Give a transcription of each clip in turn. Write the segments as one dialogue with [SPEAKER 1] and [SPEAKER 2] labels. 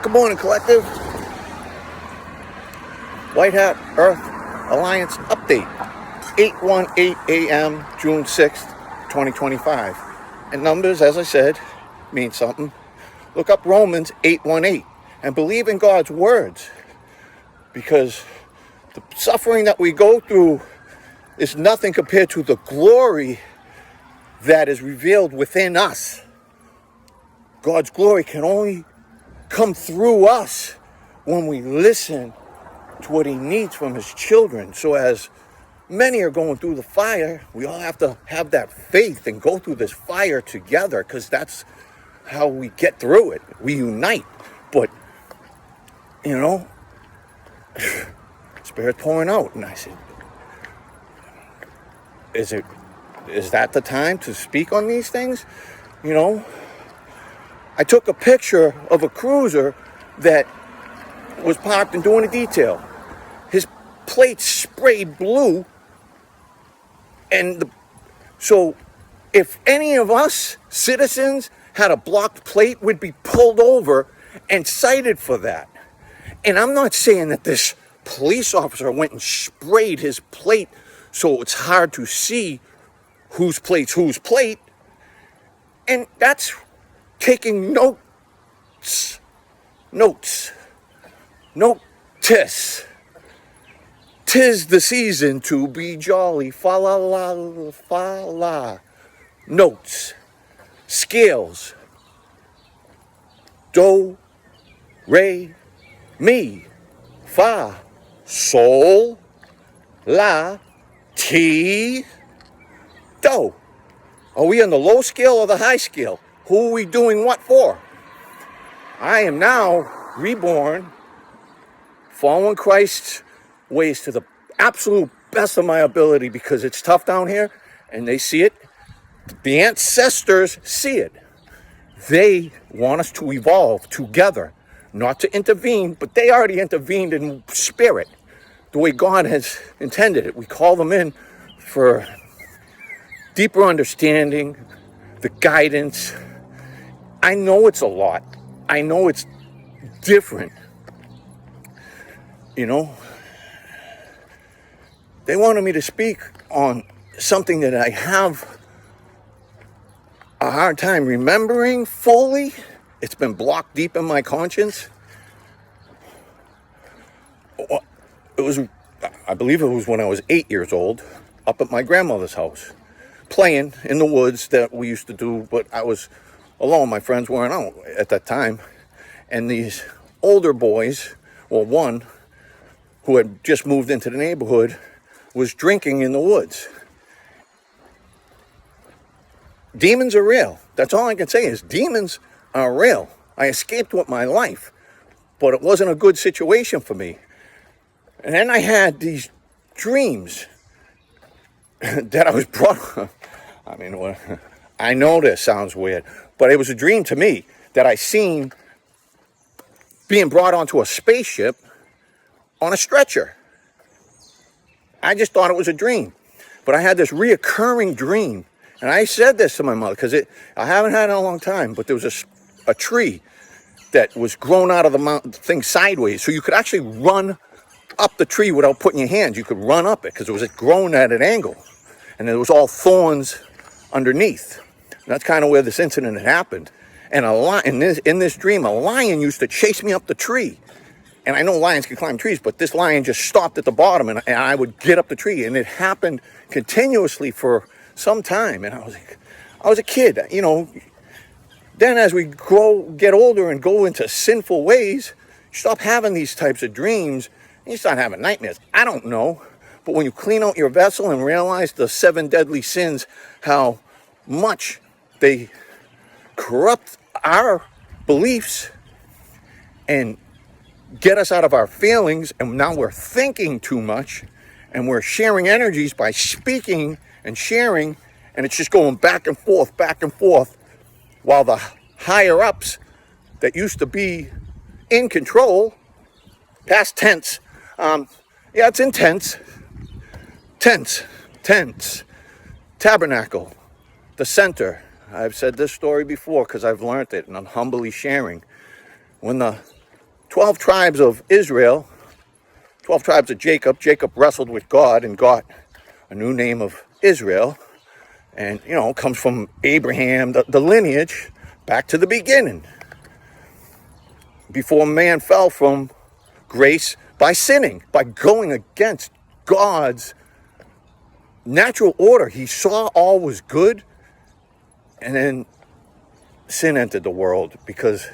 [SPEAKER 1] Good morning, collective. White Hat Earth Alliance update. 8:18 a.m. June 6th, 2025. And numbers, as I said, mean something. Look up Romans 8:18 and believe in God's words, because the suffering that we go through is nothing compared to the glory that is revealed within us. God's glory can only come through us when we listen to what he needs from his children. So as many are going through the fire, we all have to have that faith and go through this fire together, because that's how we get through it. We unite. But, Spirit pouring out. And I said, is that the time to speak on these things? I took a picture of a cruiser that was parked and doing a detail. His plate sprayed blue. And so if any of us citizens had a blocked plate, we'd be pulled over and cited for that. And I'm not saying that this police officer went and sprayed his plate so it's hard to see whose plate's whose plate. And that's taking notice. Tis the season to be jolly. Fa la la fa la. Notes. Scales. Do, re, mi, fa, sol, la, ti, do. Are we on the low scale or the high scale? Who are we doing what for? I am now reborn, following Christ's ways to the absolute best of my ability, because it's tough down here and they see it. The ancestors see it. They want us to evolve together, not to intervene, but they already intervened in spirit, the way God has intended it. We call them in for deeper understanding, the guidance. I know it's a lot. I know it's different. They wanted me to speak on something that I have a hard time remembering fully. It's been blocked deep in my conscience. I believe it was when I was 8 years old, up at my grandmother's house, playing in the woods that we used to do, but I was alone. My friends weren't out at that time. And these older boys, or one who had just moved into the neighborhood, was drinking in the woods. Demons are real. That's all I can say is demons are real. I escaped with my life, but it wasn't a good situation for me. And then I had these dreams that I was brought. I know this sounds weird, but it was a dream to me that I seen being brought onto a spaceship on a stretcher. I just thought it was a dream, but I had this reoccurring dream. And I said this to my mother, because I haven't had it in a long time, but there was a tree that was grown out of the mountain thing sideways. So you could actually run up the tree without putting your hands. You could run up it because it was grown at an angle. And there was all thorns underneath. And that's kind of where this incident had happened. And in this dream, a lion used to chase me up the tree. And I know lions can climb trees, but this lion just stopped at the bottom, and I would get up the tree. And it happened continuously for some time. And I was a kid, Then as we get older and go into sinful ways, you stop having these types of dreams, and you start having nightmares. I don't know. But when you clean out your vessel and realize the 7 deadly sins, how much they corrupt our beliefs and get us out of our feelings, and now we're thinking too much, and we're sharing energies by speaking and sharing, and it's just going back and forth, while the higher ups that used to be in control, past tense, it's intense, tense, tabernacle, the center. I've said this story before because I've learned it, and I'm humbly sharing. When the 12 tribes of Israel, 12 tribes of Jacob. Jacob wrestled with God and got a new name of Israel. And, you know, comes from Abraham, the lineage, back to the beginning. Before man fell from grace by sinning, by going against God's natural order. He saw all was good, and then sin entered the world because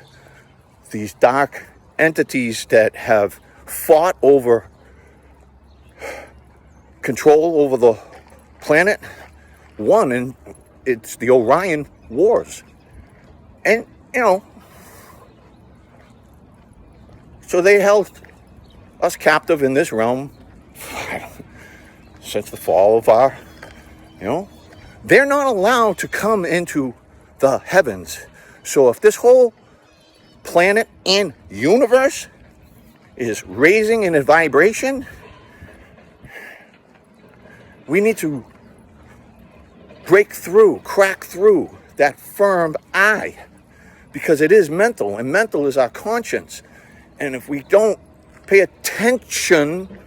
[SPEAKER 1] these dark entities that have fought over control over the planet won, and it's the Orion Wars. And, you know, so they held us captive in this realm since the fall of our, you know, they're not allowed to come into the heavens. So if this whole planet and universe is raising in a vibration, we need to break through, crack through that firm eye, because it is mental, and mental is our conscience. And if we don't pay attention,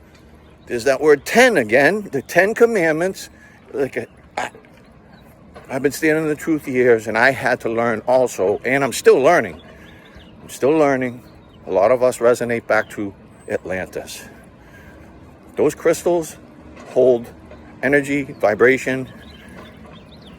[SPEAKER 1] there's that word 10 again, the 10 commandments. Like I've been standing in the truth years, and I had to learn also, and I'm still learning. A lot of us resonate back to Atlantis. Those crystals hold energy, vibration.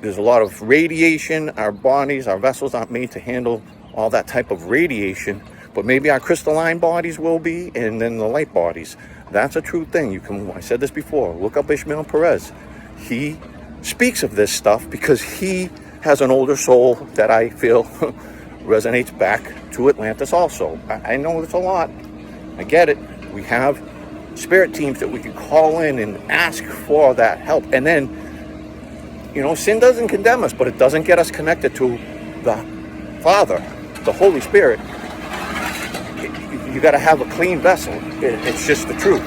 [SPEAKER 1] There's a lot of radiation. Our bodies, our vessels aren't made to handle all that type of radiation, but maybe our crystalline bodies will be, and then the light bodies. That's a true thing. You can, I said this before, look up Ishmael Perez. He speaks of this stuff because he has an older soul that I feel resonates back to Atlantis also. I know it's a lot. I get it. We have spirit teams that we can call in and ask for that help. And then, you know, sin doesn't condemn us, but it doesn't get us connected to the Father, the Holy Spirit. You got to have a clean vessel. It's just the truth.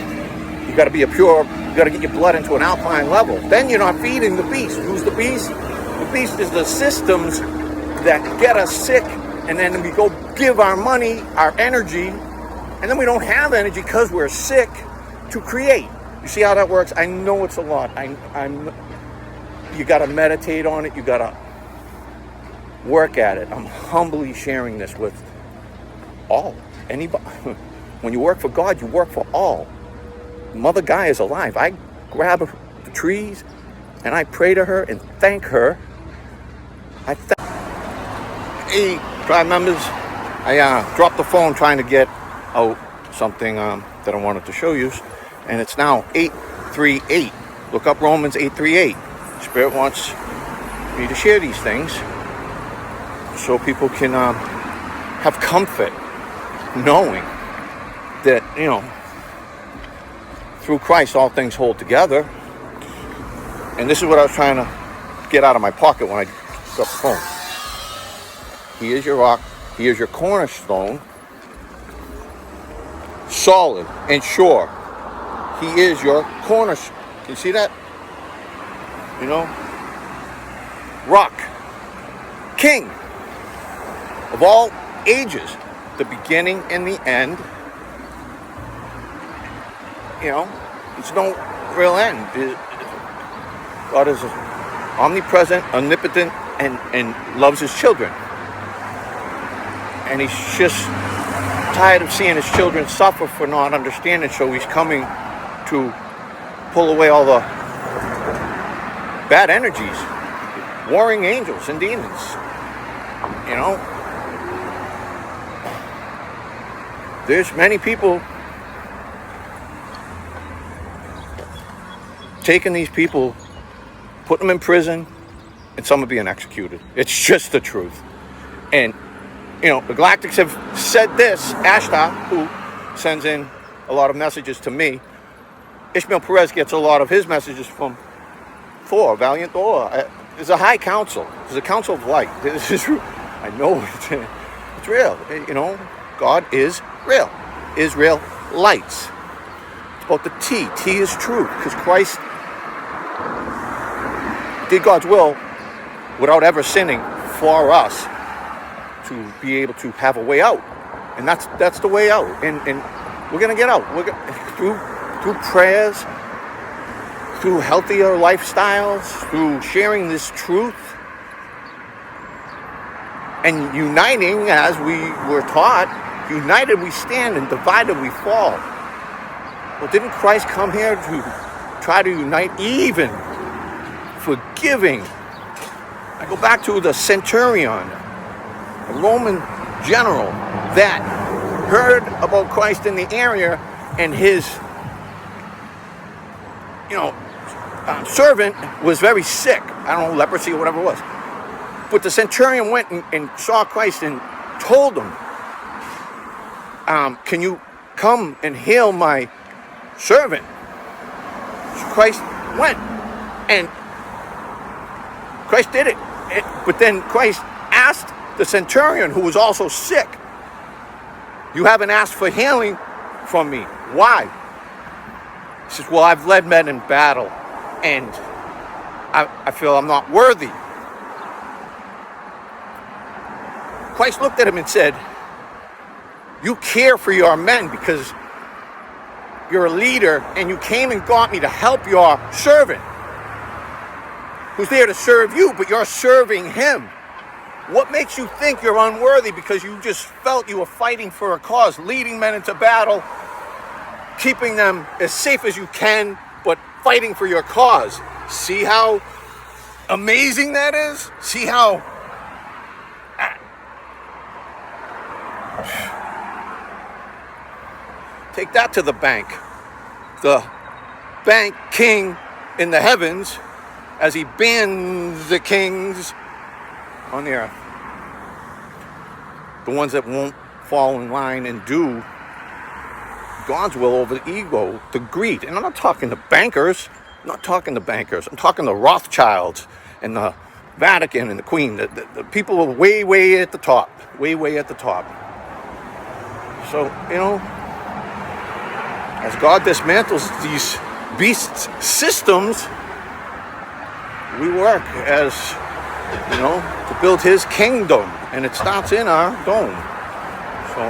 [SPEAKER 1] You got to be a pure, you got to get your blood into an alkaline level. Then you're not feeding the beast. Who's the beast? The beast is the systems that get us sick, and then we go give our money, our energy, and then we don't have energy because we're sick to create. You see how that works? I know it's a lot. You got to meditate on it. You got to work at it. I'm humbly sharing this with all. Anybody. When you work for God, you work for all. Mother Gaia is alive. I grab the trees and I pray to her and thank her. Hey, tribe members, I dropped the phone trying to get out something that I wanted to show you, and it's now 8:38. Look up Romans 8:38. Spirit wants me to share these things so people can have comfort knowing that, you know, through Christ all things hold together. And this is what I was trying to get out of my pocket when I got the phone. He is your rock, he is your cornerstone, solid and sure. He is your cornerstone. Can you see that? You know, rock, king of all ages, the beginning and the end. You know, there's no real end. God is omnipresent, omnipotent, and loves his children. And he's just tired of seeing his children suffer for not understanding, so he's coming to pull away all the bad energies, warring angels and demons. You know, there's many people taking these people, putting them in prison, and some are being executed. It's just the truth. And, you know, the Galactics have said this. Ashtar, who sends in a lot of messages to me, Ishmael Perez gets a lot of his messages from Thor, Valiant Thor. There's a high council. There's a council of light. This is true. I know it's real. You know, God is real. Israel lights. It's about the T. T is truth, because Christ did God's will without ever sinning for us to be able to have a way out. And that's the way out. And we're going to get out. Through prayers, through healthier lifestyles, through sharing this truth, and uniting as we were taught. United we stand and divided we fall. Well, didn't Christ come here to try to unite, even forgiving? I go back to the centurion, a Roman general that heard about Christ in the area, and his servant was very sick. I don't know, leprosy or whatever it was. But the centurion went and saw Christ and told him, can you come and heal my servant? So Christ went, and Christ did it. But then Christ asked the centurion, who was also sick, you haven't asked for healing from me. Why? He says, well, I've led men in battle, and I feel I'm not worthy. Christ looked at him and said, you care for your men because you're a leader, and you came and got me to help your servant who's there to serve you, but you're serving him. What makes you think you're unworthy because you just felt you were fighting for a cause, leading men into battle, keeping them as safe as you can, but fighting for your cause? See how amazing that is? See how take that to the bank. The bank king in the heavens, as he bans the kings on the earth, the ones that won't fall in line and do God's will over the ego, the greed. And I'm not talking to bankers. I'm not talking to bankers. I'm talking to Rothschilds and the Vatican and the Queen. The people are way, way at the top. Way, way at the top. So, as God dismantles these beast systems, we work as, to build his kingdom. And it starts in our dome. So,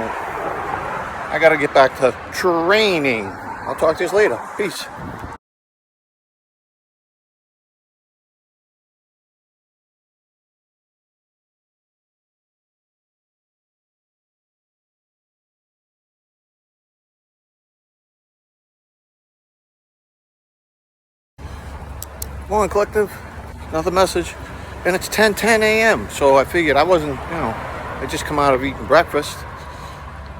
[SPEAKER 1] I got to get back to training. I'll talk to you later. Peace. Morning, collective. Another message. And it's 10:10 a.m. So I figured I wasn't, I just come out of eating breakfast.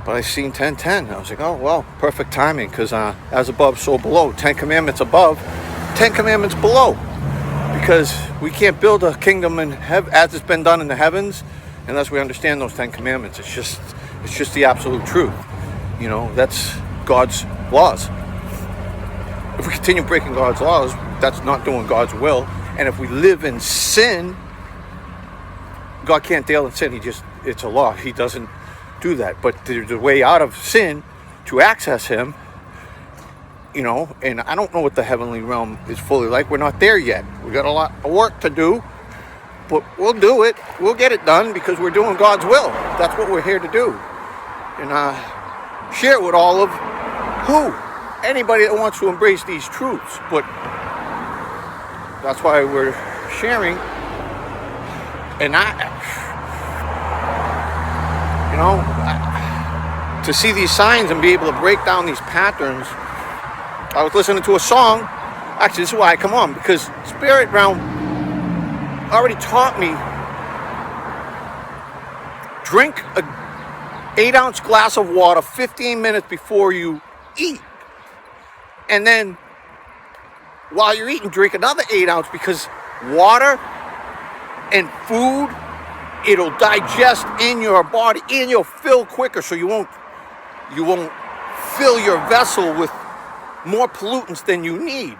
[SPEAKER 1] But I seen 10:10. I was like, oh, well, perfect timing, because as above, so below. 10 commandments above, 10 commandments below. Because we can't build a kingdom in heaven as it's been done in the heavens unless we understand those 10 commandments. It's just the absolute truth. That's God's laws. If we continue breaking God's laws, that's not doing God's will. And if we live in sin, God can't deal in sin. It's a law. He doesn't do that. But there's a way out of sin to access him, and I don't know what the heavenly realm is fully like. We're not there yet. We got a lot of work to do, but we'll do it. We'll get it done because we're doing God's will. That's what we're here to do. And share it with all of anybody that wants to embrace these truths. But that's why we're sharing. And to see these signs and be able to break down these patterns. I was listening to a song. Actually, this is why I come on, because Spirit Realm already taught me, drink a 8-ounce glass of water 15 minutes before you eat. And then while you're eating, drink another 8 ounce, because water and food, it'll digest in your body and you'll fill quicker, so you won't fill your vessel with more pollutants than you need.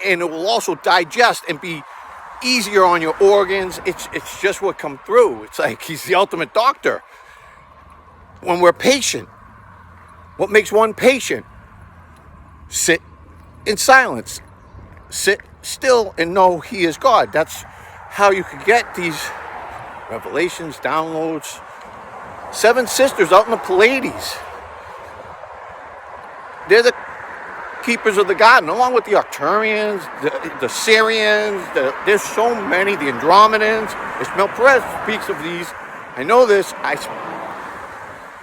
[SPEAKER 1] And it will also digest and be easier on your organs. It's just what come through. It's like he's the ultimate doctor. When we're patient, what makes one patient? Sit in silence. Sit still and know he is God. That's how you can get these revelations, downloads, 7 sisters out in the Pleiades. They're the keepers of the garden, along with the Arcturians, the Syrians, there's so many, the Andromedans. Ishmael Perez speaks of these. I know this.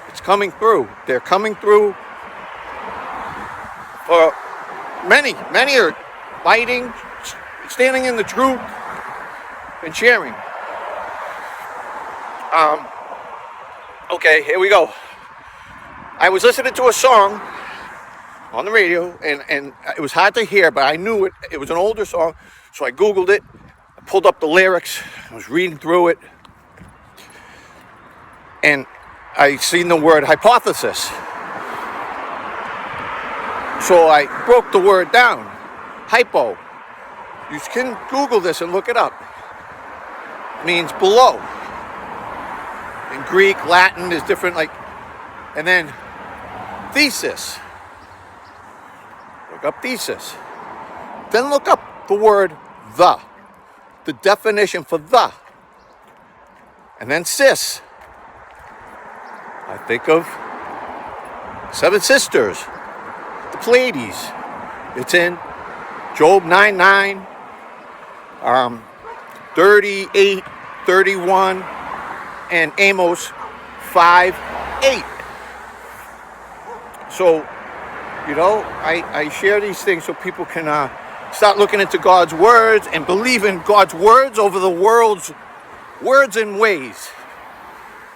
[SPEAKER 1] It's coming through. They're coming through. Many are fighting, standing in the truth, and sharing. Okay, here we go. I was listening to a song on the radio, and it was hard to hear, but I knew it. It was an older song, so I Googled it. I pulled up the lyrics. I was reading through it, and I seen the word hypothesis. So I broke the word down. HYPO. You can Google this and look it up. It means below. In Greek, Latin is different, and then thesis. Look up thesis. Then look up the word the definition for the. And then sis. I think of 7 sisters, the Pleiades. It's in Job 9:9, 38, 31, and Amos 5:8. So, I share these things so people can start looking into God's words and believe in God's words over the world's words and ways.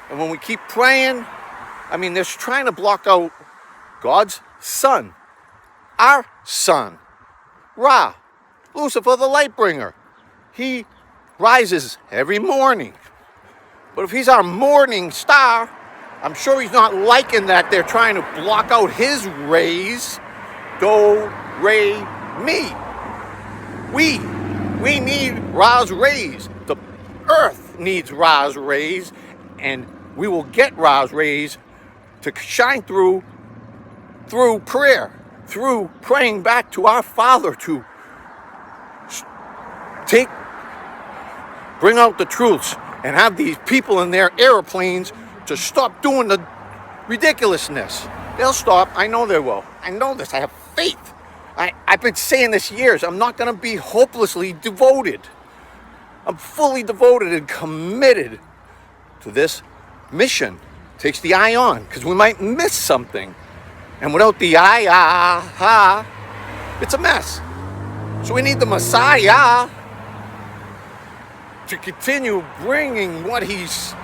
[SPEAKER 1] And when we keep praying, they're trying to block out God's Son, our Son, Ra, Lucifer the light bringer. He rises every morning. But if he's our morning star, I'm sure he's not liking that they're trying to block out his rays. Do, re, mi. We need Ra's rays. The earth needs Ra's rays, and we will get Ra's rays to shine through prayer, through praying back to our Father to bring out the truths and have these people in their airplanes to stop doing the ridiculousness. They'll stop. I know they will. I know this. I have faith. I've been saying this years. I'm not going to be hopelessly devoted. I'm fully devoted and committed to this mission. Takes the eye on, because we might miss something. And without the eye, it's a mess. So we need the Messiah to continue bringing what he's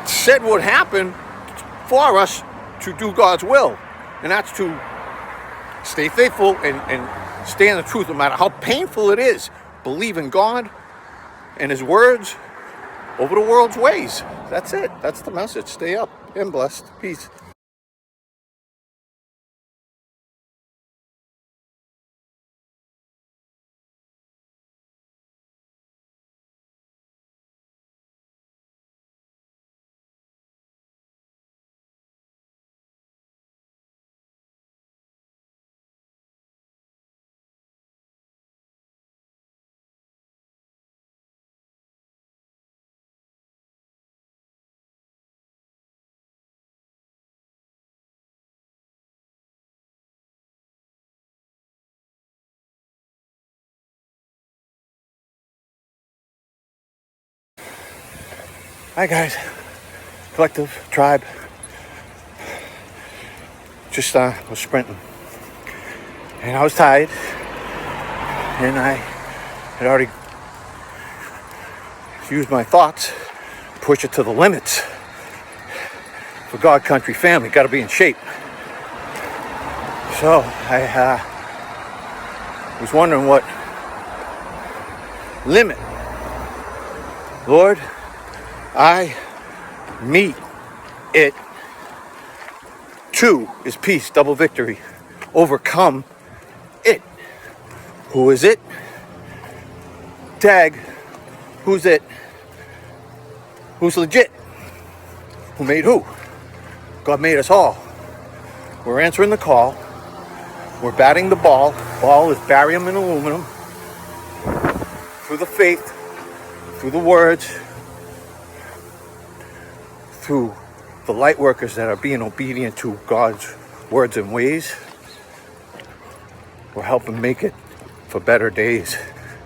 [SPEAKER 1] said would happen for us to do God's will. And that's to stay faithful and stay in the truth no matter how painful it is. Believe in God and his words over the world's ways. That's it. That's the message. Stay up and blessed. Peace. Hi guys, collective, tribe. Just was sprinting, and I was tired, and I had already used my thoughts, push it to the limits. For God, country, family, got to be in shape. So I was wondering what limit, Lord, I meet it. 2 is peace, double victory. Overcome it. Who is it? Tag. Who's it? Who's legit? Who made who? God made us all. We're answering the call. We're batting the ball. Ball is barium and aluminum. Through the faith, through the words, through the light workers that are being obedient to God's words and ways, we're helping make it for better days,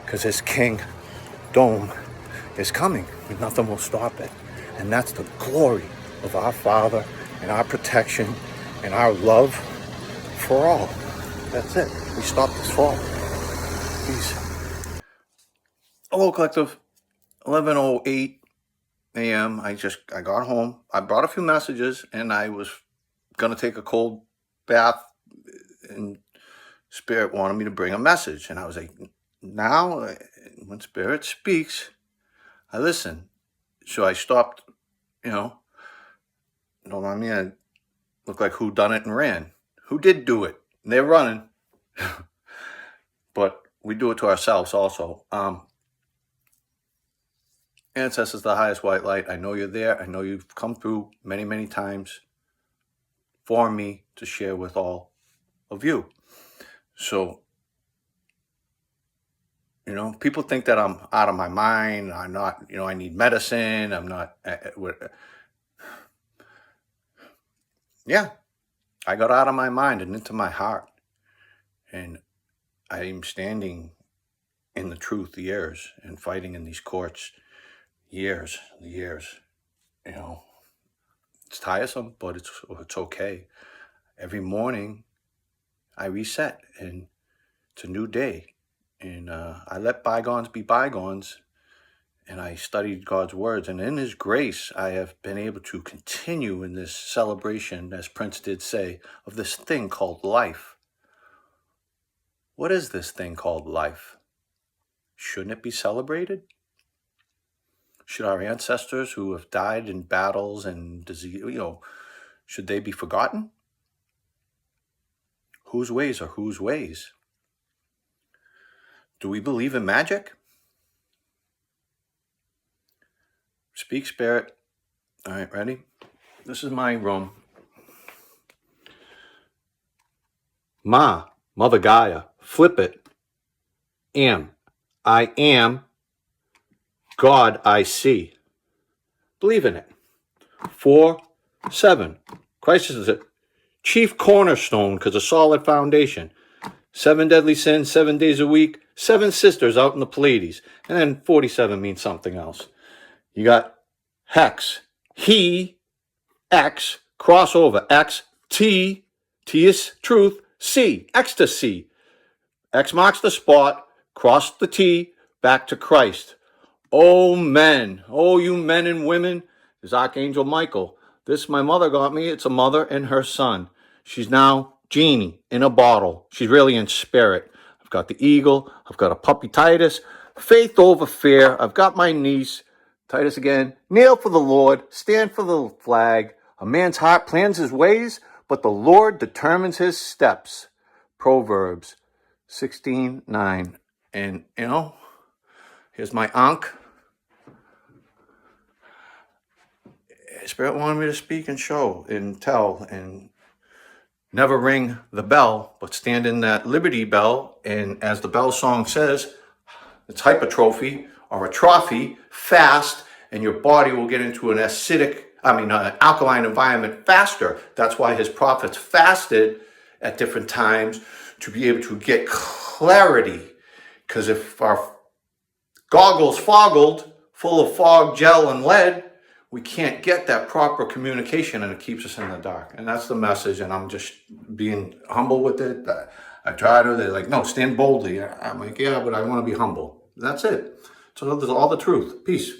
[SPEAKER 1] because His kingdom is coming and nothing will stop it. And that's the glory of our Father and our protection and our love for all. That's it. We stop this fall. Peace. Hello, collective. 11:08 a.m. I got home. I brought a few messages, and I was gonna take a cold bath, and Spirit wanted me to bring a message, and I was like, now when Spirit speaks, I listen. So I stopped. Don't mind me. I look like who done it and ran. Who did do it? And they're running, but we do it to ourselves also. Ancestors, the highest white light. I know you're there. I know you've come through many, many times for me to share with all of you. So, people think that I'm out of my mind. I'm not, I need medicine. I'm not. Yeah, I got out of my mind and into my heart. And I am standing in the truth years and fighting in these courts years. It's tiresome, but it's okay. Every morning I reset, and it's a new day. And I let bygones be bygones, and I studied God's words. And in His grace, I have been able to continue in this celebration, as Prince did say, of this thing called life. What is this thing called life? Shouldn't it be celebrated? Should our ancestors who have died in battles and disease, should they be forgotten? Whose ways are whose ways? Do we believe in magic? Speak, Spirit. All right, ready? This is my room. Mother Gaia, flip it. I am. God I see. Believe in it. 4-7. Christ is a chief cornerstone because a solid foundation. 7 deadly sins, 7 days a week, 7 sisters out in the Pleiades. And then 47 means something else. You got hex, he, X, crossover, X, T is truth, C, ecstasy. X marks the spot, cross the T, back to Christ. Oh, men, oh, you men and women, is Archangel Michael. This my mother got me. It's a mother and her son. She's now genie in a bottle. She's really in spirit. I've got the eagle. I've got a puppy Titus. Faith over fear. I've got my niece. Titus again. Kneel for the Lord. Stand for the flag. A man's heart plans his ways, but the Lord determines his steps. Proverbs 16:9. And, here's my Ankh. Spirit wanted me to speak and show and tell and never ring the bell, but stand in that Liberty Bell. And as the bell song says, it's hypertrophy or a trophy, fast, and your body will get into an alkaline environment faster. That's why His prophets fasted at different times, to be able to get clarity. Because if our goggles foggled, full of fog, gel, and lead, we can't get that proper communication, and it keeps us in the dark. And that's the message, and I'm just being humble with it. I try to, they're like, no, stand boldly. I'm like, yeah, but I want to be humble. That's it. So there's all the truth. Peace.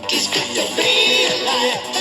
[SPEAKER 2] He's got to be a liar.